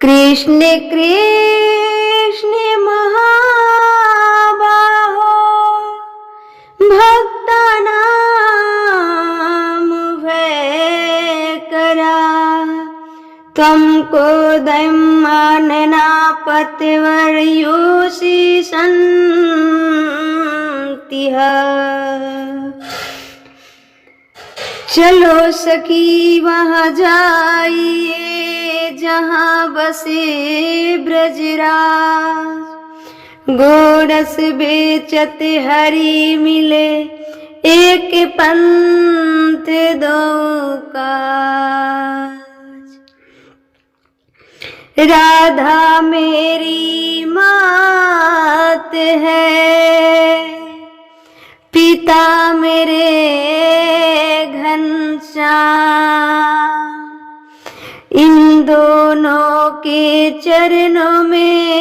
कृष्ण कृष्ण महाबाहो भक्तानां भयकरा तुमको दैमानना पतिवर्योषि सन्तिह। चलो सखी वहाँ जाइए जहाँ बसे ब्रजराज, गोरस बेचत हरि मिले एक पंथ दो काज। राधा मेरी मात है, पिता मेरे घनश्याम, इन दोनों के चरणों में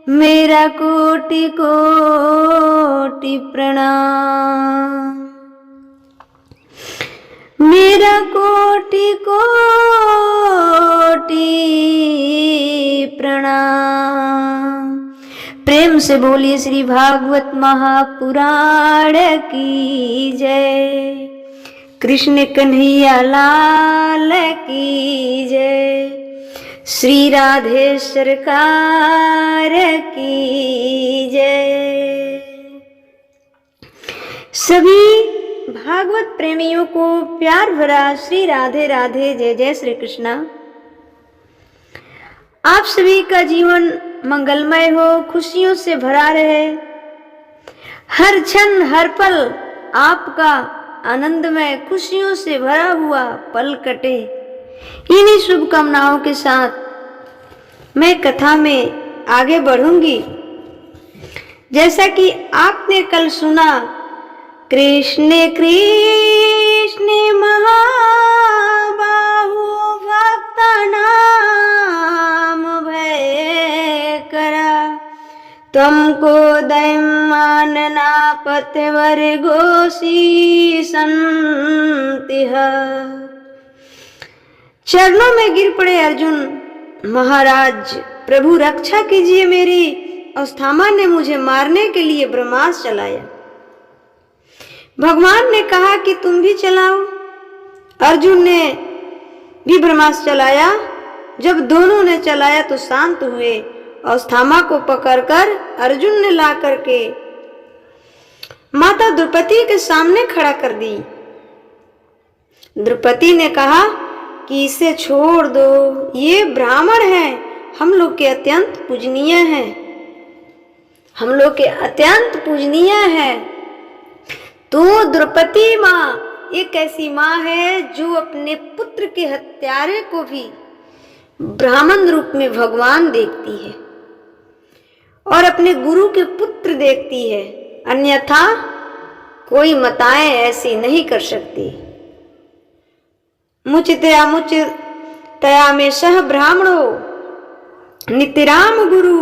मेरा कोटि कोटि प्रणाम, मेरा कोटि कोटि प्रणाम। प्रेम से बोलिए श्री भागवत महापुराण की जय। कृष्ण कन्हैया लाल की जय। श्री राधे सरकार की जय। सभी भागवत प्रेमियों को प्यार भरा श्री राधे राधे जय जय श्री कृष्णा। आप सभी का जीवन मंगलमय हो, खुशियों से भरा रहे, हर क्षण हर पल आपका आनंदमय खुशियों से भरा हुआ पल कटे। इन्हीं शुभकामनाओं के साथ मैं कथा में आगे बढ़ूंगी। जैसा कि आपने कल सुना, कृष्ण कृष्ण महाबाहु भक्तानां भयकरा तुमको दैमानना पतिवर्योषि सन्तिह। चरणों में गिर पड़े अर्जुन, महाराज प्रभु रक्षा कीजिए मेरी, अस्थामा ने मुझे मारने के लिए ब्रह्मास्त्र चलाया। भगवान ने कहा कि तुम भी चलाओ। अर्जुन ने भी ब्रह्मास्त्र चलाया। जब दोनों ने चलाया तो शांत हुए। अस्थामा को पकड़कर अर्जुन ने ला करके माता द्रौपदी के सामने खड़ा कर दी। द्रौपदी ने कहा कि इसे छोड़ दो, ये ब्राह्मण है, हम लोग के अत्यंत पूजनीय है, हम लोग के अत्यंत पूजनीय है। तो द्रौपदी माँ एक ऐसी माँ है जो अपने पुत्र के हत्यारे को भी ब्राह्मण रूप में भगवान देखती है और अपने गुरु के पुत्र देखती है, अन्यथा कोई माताएं ऐसी नहीं कर सकती। मुचितया मुचितया में सह ब्राह्मणो नित्यराम गुरु।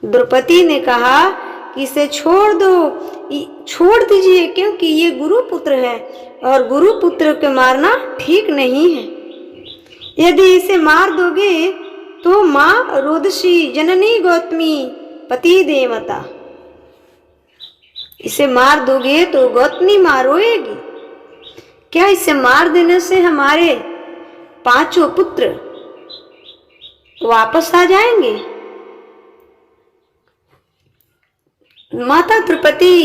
द्रौपदी ने कहा कि इसे छोड़ दो, छोड़ दीजिए, क्योंकि ये गुरु पुत्र है और गुरु पुत्र को मारना ठीक नहीं है। यदि इसे मार दोगे तो माँ रोदसी जननी गौतमी पति देवता, इसे मार दोगे तो गौतमी माँ रोएगी। क्या इसे मार देने से हमारे पांचों पुत्र वापस आ जाएंगे? माता द्रौपदी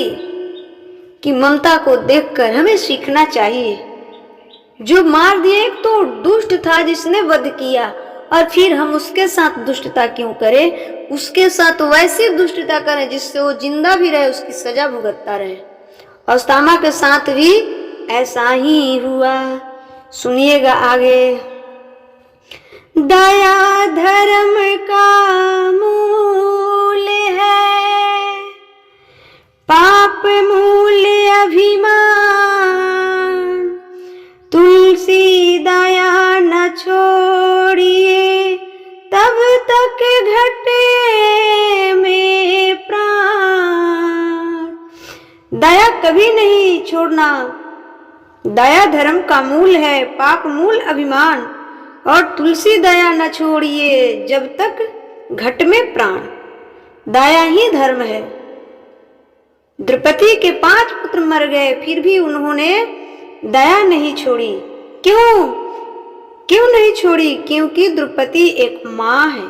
की ममता को देखकर हमें सीखना चाहिए। जो मार दिए, एक तो दुष्ट था जिसने वध किया, और फिर हम उसके साथ दुष्टता क्यों करें? उसके साथ वैसी दुष्टता करें जिससे वो जिंदा भी रहे, उसकी सजा भुगतता रहे। अस्थामा के साथ भी ऐसा ही हुआ। सुनिएगा आगे। दया धर्म का मूल है, पाप मूल अभिमान, तुलसी दया न छोड़िए तब तक घटे में प्राण। दया कभी नहीं छोड़ना। दया धर्म का मूल है, पाप मूल अभिमान, और तुलसी दया न छोड़िए जब तक घट में प्राण। दया ही धर्म है। द्रौपदी के 5 पुत्र मर गए, फिर भी उन्होंने दया नहीं छोड़ी। क्यों क्यों नहीं छोड़ी? क्योंकि द्रौपदी एक माँ है।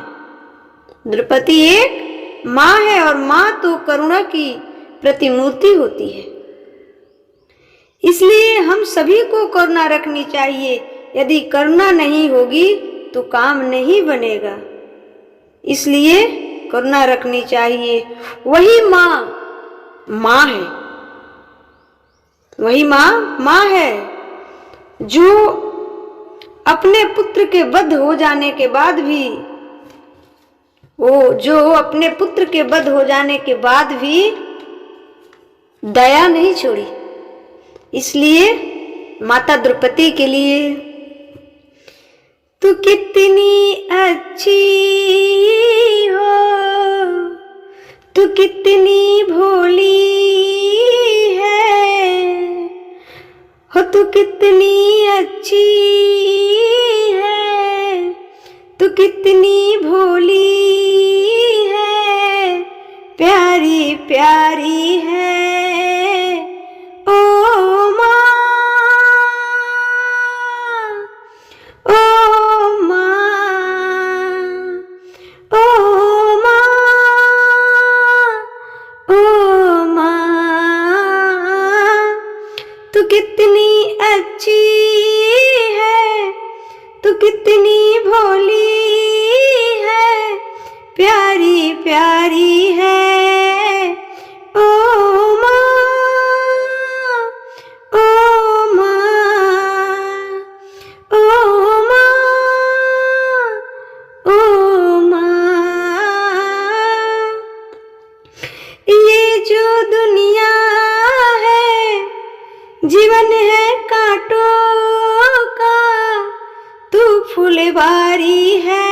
द्रौपदी एक माँ है और माँ तो करुणा की प्रतिमूर्ति होती है। इसलिए हम सभी को करुणा रखनी चाहिए। यदि करुणा नहीं होगी तो काम नहीं बनेगा। इसलिए करुणा रखनी चाहिए। वही माँ है, वही माँ है जो अपने पुत्र के वध हो जाने के बाद भी दया नहीं छोड़ी। इसलिए माता द्रौपदी के लिए तू कितनी अच्छी हो, तू कितनी भोली है, हो तू कितनी अच्छी है, तू कितनी भोली है, प्यारी प्यारी है ओ माँ, ओ माँ, ओ माँ, ओ माँ, तू कितनी अच्छी है, तू कितनी भोली है, प्यारी प्यारी है ओ माँ, ओ माँ, ओ माँ, ओ माँ। ये जो दुनिया है जीवन है कांटों का, तू फुलवारी है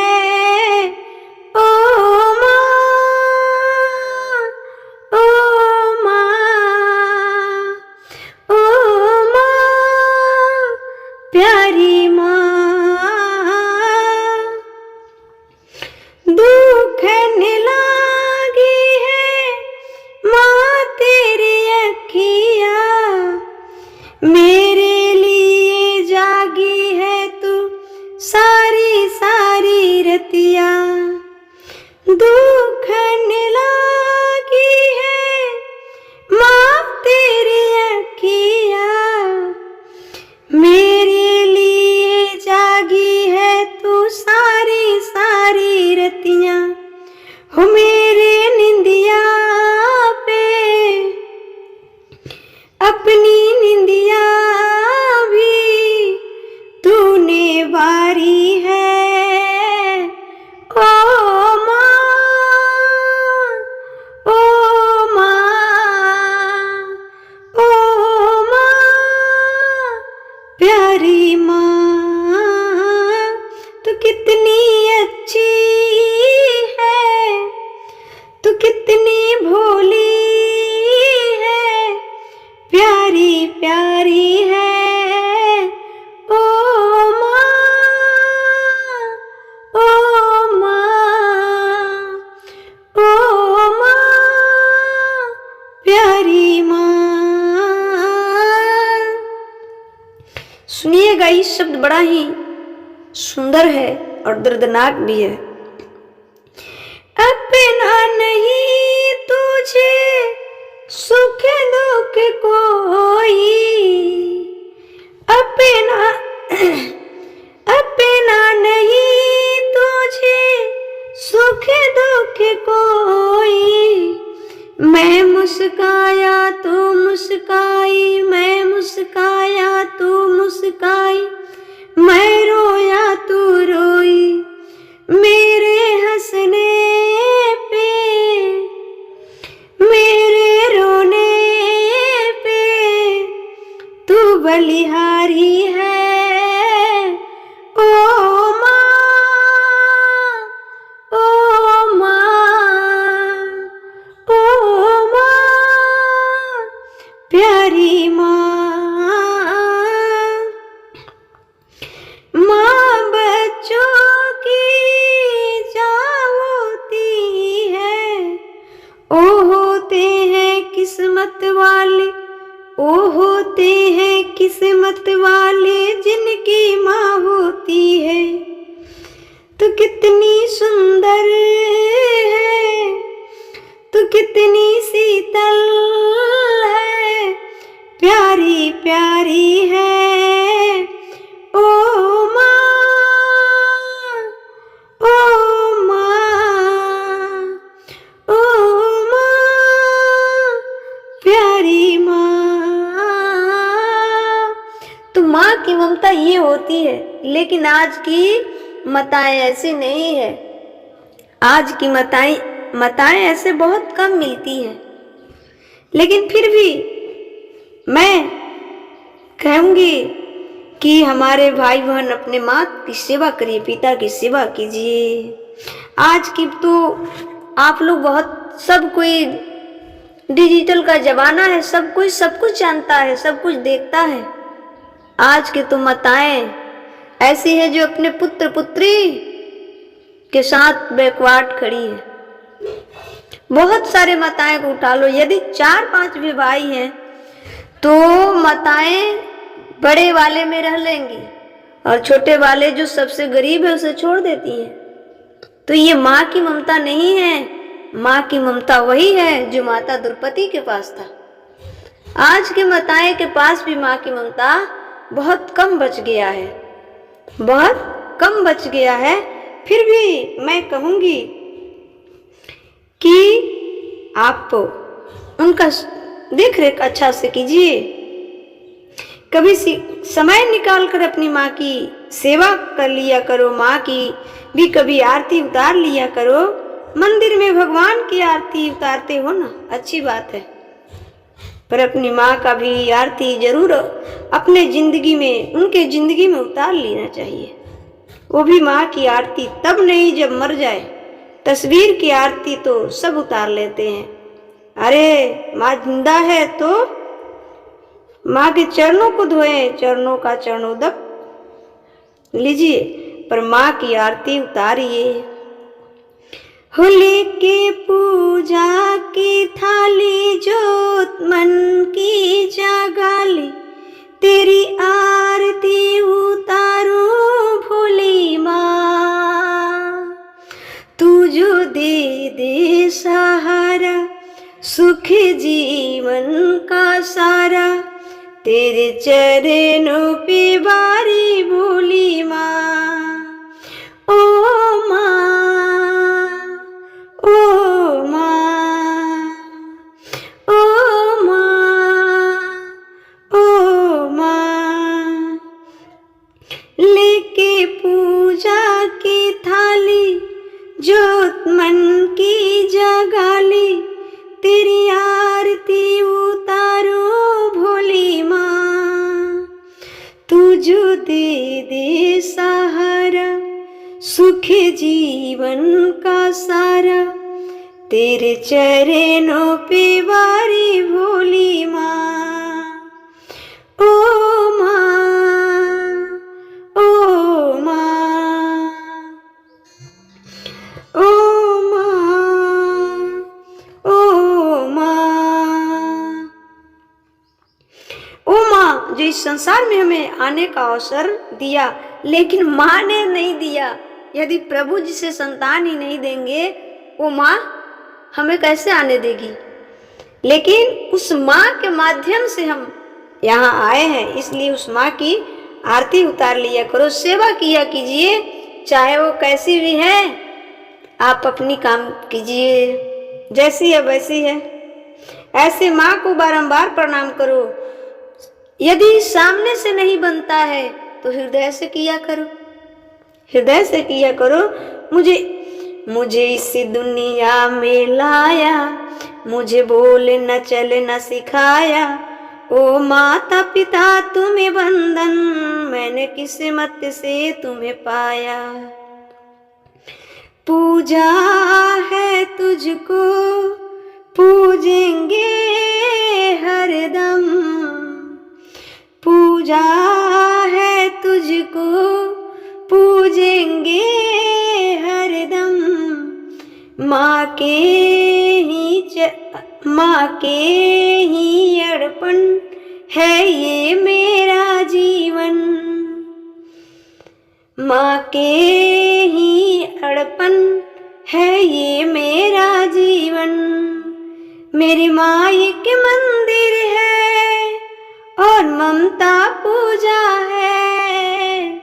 ओ माँ, ओ माँ, ओ माँ, प्यारी माँ। दुख ने लागी है माँ तेरी अखियाँ, मेरे लिए जागी है तू सारी सारी रतिया। दुख ने लागी है माँ तेरी अखियाँ, मेरे लिए जागी है तू सारी सारी रतियाँ। हो मेरे निंदिया पे अपनी निंदिया भी तूने वारी है ओ माँ, ओ माँ, ओ माँ, प्यारी माँ। तू कितनी अच्छी है, तू कितनी भोली है, प्यारी प्यारी है ओ माँ, ओ माँ, ओ माँ, प्यारी माँ। सुनिएगा, ये शब्द बड़ा ही सुंदर है और दर्दनाक भी है। अपना नहीं तुझे सुख दुख कोई, अपना नहीं तुझे सुख दुख कोई। मैं मुस्काया तू मुस्काई, मैं मुस्काया तू मुस्काई, मैं रोया तू रोई, मेरे हंसने पे मेरे रोने पे तू बलिहारी है ओ माँ, ओ माँ, ओ माँ, प्यारी माँ। माँ कितनी शीतल है, प्यारी प्यारी है ओ माँ, ओ माँ, ओ माँ, प्यारी माँ। तो माँ की ममता ये होती है, लेकिन आज की माताएं ऐसी नहीं है। आज की माताएं ऐसे बहुत कम मिलती हैं। लेकिन फिर भी मैं कहूंगी कि हमारे भाई बहन अपने माँ की सेवा करिए, पिता की सेवा कीजिए। आज की तो आप लोग बहुत, सब कोई डिजिटल का जमाना है, सब कुछ जानता है, सब कुछ देखता है। आज की तो माताएं ऐसी है जो अपने पुत्र पुत्री के साथ बैकवर्ड खड़ी है। बहुत सारे माताएं को उठा लो, यदि 4-5 भी भाई हैं तो माताएं बड़े वाले में रह लेंगी और छोटे वाले जो सबसे गरीब है उसे छोड़ देती हैं। तो ये माँ की ममता नहीं है। माँ की ममता वही है जो माता द्रौपदी के पास था। आज के माताएं के पास भी माँ की ममता बहुत कम बच गया है, बहुत कम बच गया है। फिर भी मैं कहूंगी कि आप उनका देख रेख अच्छा से कीजिए। कभी समय निकाल कर अपनी माँ की सेवा कर लिया करो, माँ की भी कभी आरती उतार लिया करो। मंदिर में भगवान की आरती उतारते हो ना, अच्छी बात है, पर अपनी माँ का भी आरती जरूर अपने जिंदगी में, उनके जिंदगी में उतार लेना चाहिए। वो भी माँ की आरती तब नहीं जब मर जाए। तस्वीर की आरती तो सब उतार लेते हैं। अरे माँ जिंदा है तो माँ के चरणों को धोएं, चरणों का चरणोदक लीजिए, पर माँ की आरती उतारिए। हो लेके पूजा की थाली, जोत मन की जगाली, तेरी आरती उतारूं भोली माँ। तू जो दे दे सहारा, सुख जीवन का सारा, तेरे चरणों पे बारी भोली माँ। ओ माँ, ओ माँ, ओ माँ, ओ माँ। लेके पूजा की थाली, जोत मन की जगाली, तेरी आरती उतारो भोली माँ। तू जो दे दे सहारा, सुख जीवन का सारा, तेरे चरणों पे वारी भोली माँ। ओ माँ, ओ माँ, ओ माँ, ओ माँ। ओ माँ जो इस संसार में हमें आने का अवसर दिया, लेकिन माँ ने नहीं दिया। यदि प्रभु जी से संतान ही नहीं देंगे, वो माँ हमें कैसे आने देगी। लेकिन उस माँ के माध्यम से हम यहाँ आए हैं, इसलिए उस माँ की आरती उतार लिया करो, सेवा किया कीजिए, चाहे वो कैसी भी है। आप अपनी काम कीजिए, जैसी है वैसी है। ऐसे माँ को बारंबार प्रणाम करो। यदि सामने से नहीं बनता है तो हृदय से किया करो, हृदय से किया करो। मुझे इस दुनिया में लाया, मुझे बोले न चले न सिखाया। ओ माता पिता तुम्हें वंदन, मैंने किस्मत से तुम्हें पाया। पूजा है तुझको, पूजेंगे हरदम। पूजा है तुझको, पूजेंगे हरदम। माँ के ही अर्पण है ये मेरा जीवन। माँ के ही अर्पण है ये मेरा जीवन। मेरी माई के मंदिर है और ममता पूजा है।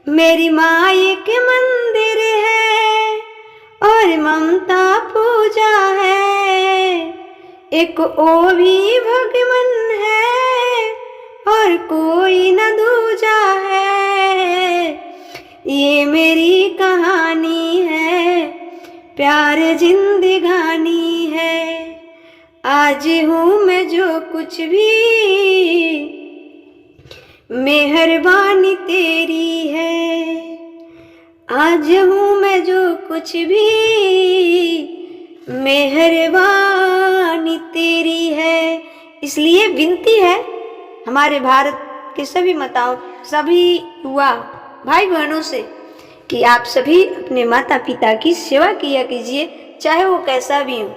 मेरी माई के मंदिर है और ममता पूजा है। एक ओ भी भगवन है और कोई न दूजा है। ये मेरी कहानी है, प्यार जिंदगानी है। आज हूँ मैं जो कुछ भी, मेहरबानी तेरी है। आज हूँ मैं जो कुछ भी, मेहरबानी तेरी है। इसलिए विनती है हमारे भारत के सभी माताओं, सभी युवा भाई बहनों से कि आप सभी अपने माता पिता की सेवा किया कीजिए, चाहे वो कैसा भी हो।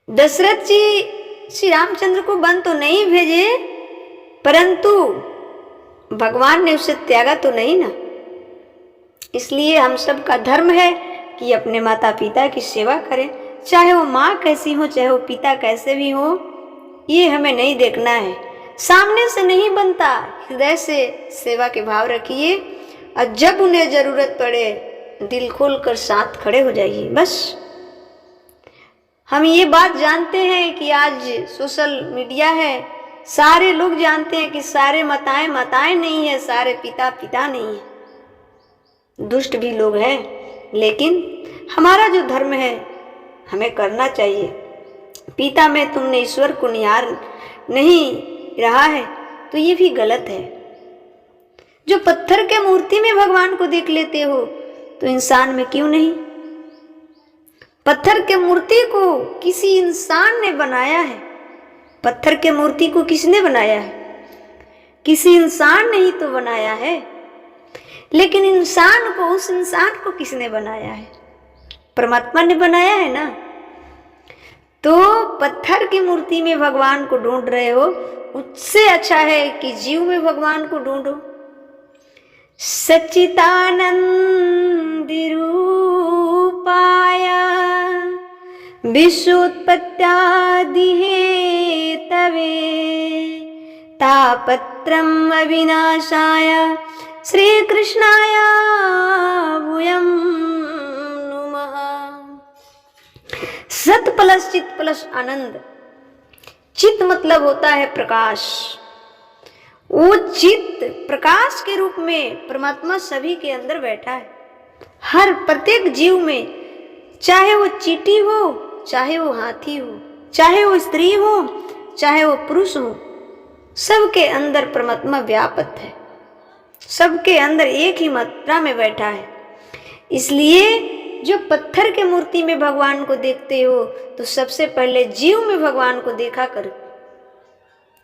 दशरथ जी श्री रामचंद्र को वन तो नहीं भेजे, परंतु भगवान ने उसे त्यागा तो नहीं ना। इसलिए हम सब का धर्म है कि अपने माता पिता की सेवा करें, चाहे वो माँ कैसी हो, चाहे वो पिता कैसे भी हो। ये हमें नहीं देखना है, सामने से नहीं बनता, हृदय से सेवा के भाव रखिए और जब उन्हें जरूरत पड़े दिल खोल कर साथ खड़े हो जाइए। बस हम ये बात जानते हैं कि आज सोशल मीडिया है, सारे लोग जानते हैं कि सारे माताएं माताएं नहीं है, सारे पिता पिता नहीं है, दुष्ट भी लोग हैं। लेकिन हमारा जो धर्म है हमें करना चाहिए। पिता में तुमने ईश्वर को निहार नहीं रहा है तो ये भी गलत है। जो पत्थर के मूर्ति में भगवान को देख लेते हो तो इंसान में क्यों नहीं? पत्थर के मूर्ति को किसी इंसान ने बनाया है। पत्थर के मूर्ति को किसने बनाया है? किसी इंसान ने ही तो बनाया है। लेकिन इंसान को, उस इंसान को किसने बनाया है? परमात्मा ने बनाया है ना। तो पत्थर की मूर्ति में भगवान को ढूंढ रहे हो, उससे अच्छा है कि जीव में भगवान को ढूंढो। सच्चिदानंद रूपाय विश्वोत्पत्त्यादि हेतवे तापत्रम् अविनाशाय श्री कृष्णाय भूयं नुमः। सत प्लस चित प्लस आनंद। चित मतलब होता है प्रकाश। वो चित प्रकाश के रूप में परमात्मा सभी के अंदर बैठा है, हर प्रत्येक जीव में, चाहे वो चींटी हो, चाहे वो हाथी हो, चाहे वो स्त्री हो, चाहे वो पुरुष हो, सबके अंदर परमात्मा व्यापक है, सबके अंदर एक ही मात्रा में बैठा है। इसलिए जो पत्थर के मूर्ति में भगवान को देखते हो तो सबसे पहले जीव में भगवान को देखा करो।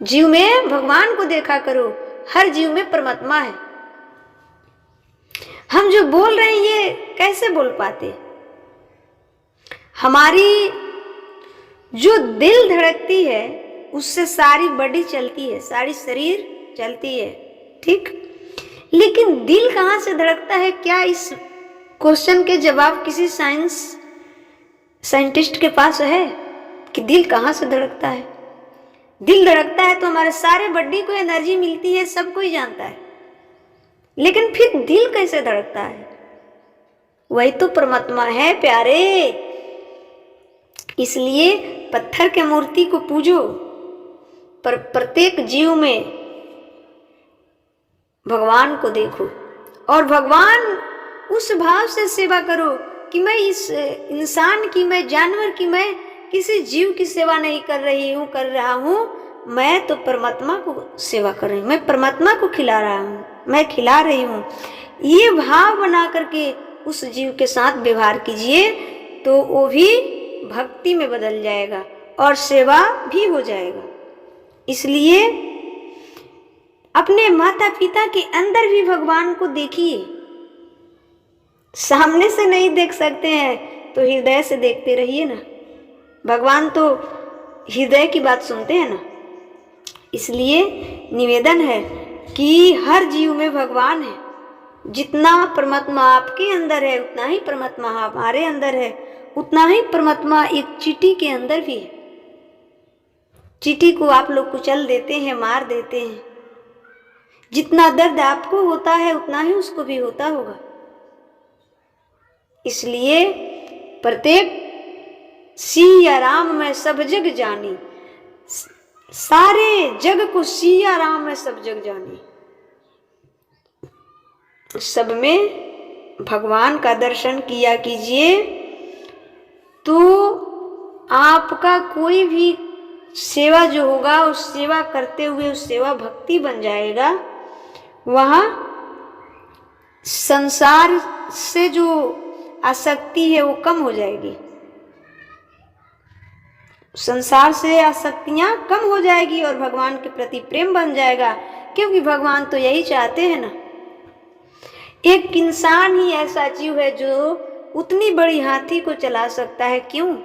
जीव में भगवान को देखा करो, हर जीव में परमात्मा है। हम जो बोल रहे हैं ये कैसे बोल पाते? हमारी जो दिल धड़कती है उससे सारी बॉडी चलती है, सारी शरीर चलती है, ठीक। लेकिन दिल कहाँ से धड़कता है? क्या इस क्वेश्चन के जवाब किसी साइंटिस्ट के पास है कि दिल कहाँ से धड़कता है? दिल धड़कता है तो हमारे सारे बॉडी को एनर्जी मिलती है, सब कोई जानता है। लेकिन फिर दिल कैसे धड़कता है? वही तो परमात्मा है प्यारे। इसलिए पत्थर के मूर्ति को पूजो, पर प्रत्येक जीव में भगवान को देखो और भगवान उस भाव से सेवा करो कि मैं इस इंसान की, मैं जानवर की, मैं किसी जीव की सेवा नहीं कर रहा हूँ, मैं तो परमात्मा को सेवा कर रही हूँ, मैं परमात्मा को खिला रहा हूँ, मैं खिला रही हूँ। ये भाव बना करके उस जीव के साथ व्यवहार कीजिए तो वो भी भक्ति में बदल जाएगा और सेवा भी हो जाएगा। इसलिए अपने माता पिता के अंदर भी भगवान को देखिए। सामने से नहीं देख सकते हैं तो हृदय से देखते रहिए ना। भगवान तो हृदय की बात सुनते हैं ना। इसलिए निवेदन है कि हर जीव में भगवान है। जितना परमात्मा आपके अंदर है उतना ही परमात्मा हमारे अंदर है उतना ही परमात्मा एक चींटी के अंदर भी है। चींटी को आप लोग कुचल देते हैं, मार देते हैं। जितना दर्द आपको होता है उतना ही उसको भी होता होगा। इसलिए प्रत्येक सिया राम में सब जग जानी, सारे जग को सिया राम में सब जग जानी। सब में भगवान का दर्शन किया कीजिए तो आपका कोई भी सेवा जो होगा उस सेवा करते हुए उस सेवा भक्ति बन जाएगा। वहाँ संसार से जो आसक्ति है वो कम हो जाएगी, संसार से आसक्तियाँ कम हो जाएगी और भगवान के प्रति प्रेम बन जाएगा। क्योंकि भगवान तो यही चाहते हैं ना। एक इंसान ही ऐसा जीव है जो उतनी बड़ी हाथी को चला सकता है, क्यों?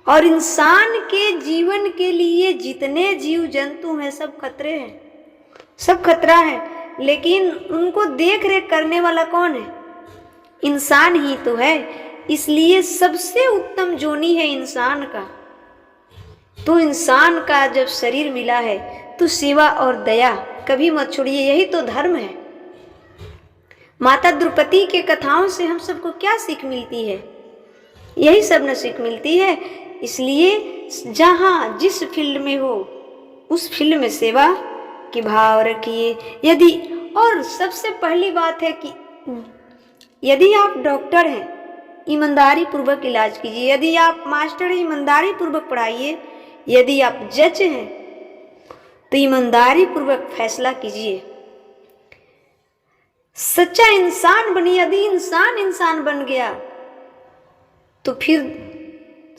और इंसान के जीवन के लिए जितने जीव जंतु हैं सब खतरे हैं, सब खतरा है। लेकिन उनको देख रेख करने वाला कौन है? इंसान ही तो है। इसलिए सबसे उत्तम जोनी है इंसान का। तो इंसान का जब शरीर मिला है तो सेवा और दया कभी मत छोड़िए, यही तो धर्म है। माता द्रौपदी के कथाओं से हम सबको क्या सीख मिलती है? यही सब न सीख मिलती है। इसलिए जहाँ जिस फील्ड में हो उस फील्ड में सेवा की भाव रखिए। यदि और सबसे पहली बात है कि यदि आप डॉक्टर हैं ईमानदारी पूर्वक इलाज कीजिए, यदि आप मास्टर हैं ईमानदारी पूर्वक पढ़ाइए, यदि आप जज हैं तो ईमानदारी पूर्वक फैसला कीजिए। सच्चा इंसान बनिए। यदि इंसान बन गया तो फिर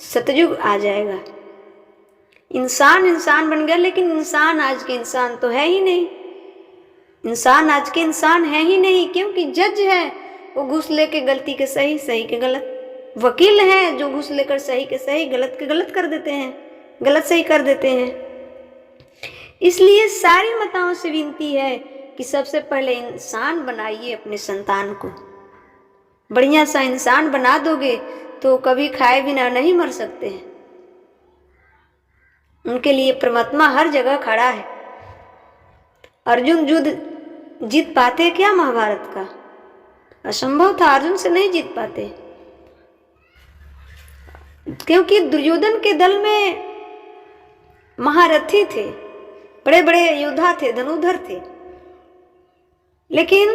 सतयुग आ जाएगा। इंसान बन गया, लेकिन इंसान आज के इंसान तो है ही नहीं। इंसान आज के इंसान है ही नहीं, क्योंकि जज है वो घूस लेके गलती के सही, सही के गलत। वकील है जो घूस लेकर सही के सही, गलत के गलत कर देते हैं, गलत सही कर देते हैं। इसलिए सारी माताओं से विनती है कि सबसे पहले इंसान बनाइए अपने संतान को। बढ़िया सा इंसान बना दोगे तो कभी खाए बिना नहीं मर सकते हैं। उनके लिए परमात्मा हर जगह खड़ा है। अर्जुन युद्ध जीत पाते क्या महाभारत का? असंभव था, अर्जुन से नहीं जीत पाते, क्योंकि दुर्योधन के दल में महारथी थे, बड़े बड़े योद्धा थे, धनुधर थे। लेकिन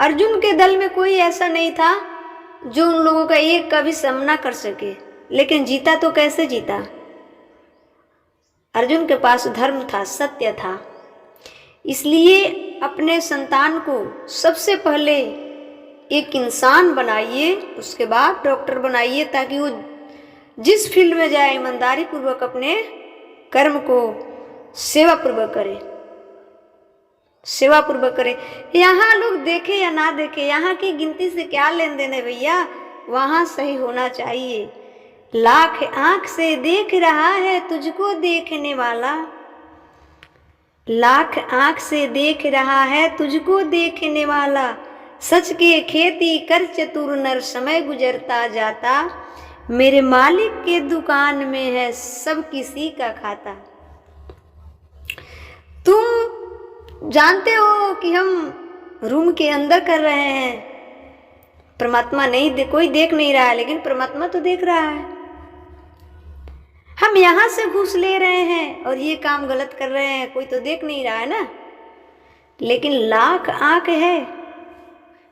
अर्जुन के दल में कोई ऐसा नहीं था जो उन लोगों का एक का भी सामना कर सके। लेकिन जीता तो कैसे जीता? अर्जुन के पास धर्म था, सत्य था। इसलिए अपने संतान को सबसे पहले एक इंसान बनाइए, उसके बाद डॉक्टर बनाइए, ताकि वो जिस फील्ड में जाए ईमानदारी पूर्वक अपने कर्म को सेवा पूर्वक करे, सेवा पूर्वक करे। यहाँ लोग देखे या ना देखे, यहाँ की गिनती से क्या लेन देन है भैया? वहाँ सही होना चाहिए। लाख आंख से देख रहा है तुझको देखने वाला, लाख आंख से देख रहा है तुझको देखने वाला। सच के खेती कर चतुर नर, समय गुजरता जाता, मेरे मालिक के दुकान में है सब किसी का खाता। तुम जानते हो कि हम रूम के अंदर कर रहे हैं, परमात्मा नहीं कोई देख नहीं रहा है, लेकिन परमात्मा तो देख रहा है। हम यहाँ से घूस ले रहे हैं और ये काम गलत कर रहे हैं, कोई तो देख नहीं रहा है ना। लेकिन लाख आंख है,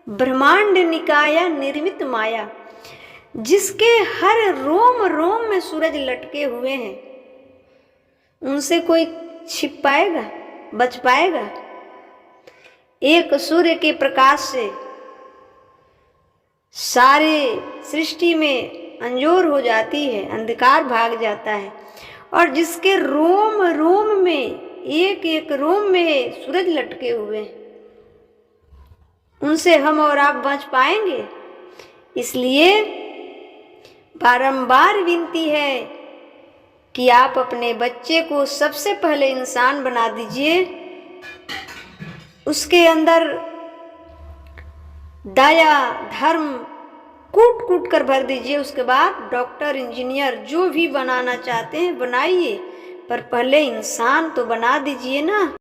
ब्रह्मांड निकाया निर्मित माया, जिसके हर रोम रोम में सूरज लटके हुए हैं, उनसे कोई छिप पाएगा, बच पाएगा? एक सूर्य के प्रकाश से सारे सृष्टि में अंजोर हो जाती है, अंधकार भाग जाता है। और जिसके रोम रोम में, एक एक रोम में सूरज लटके हुए हैं, उनसे हम और आप बच पाएंगे? इसलिए बारंबार विनती है कि आप अपने बच्चे को सबसे पहले इंसान बना दीजिए। उसके अंदर दया, धर्म, कूट कूट कूट कर भर दीजिए। उसके बाद डॉक्टर, इंजीनियर जो भी बनाना चाहते हैं बनाइए, पर पहले इंसान तो बना दीजिए ना।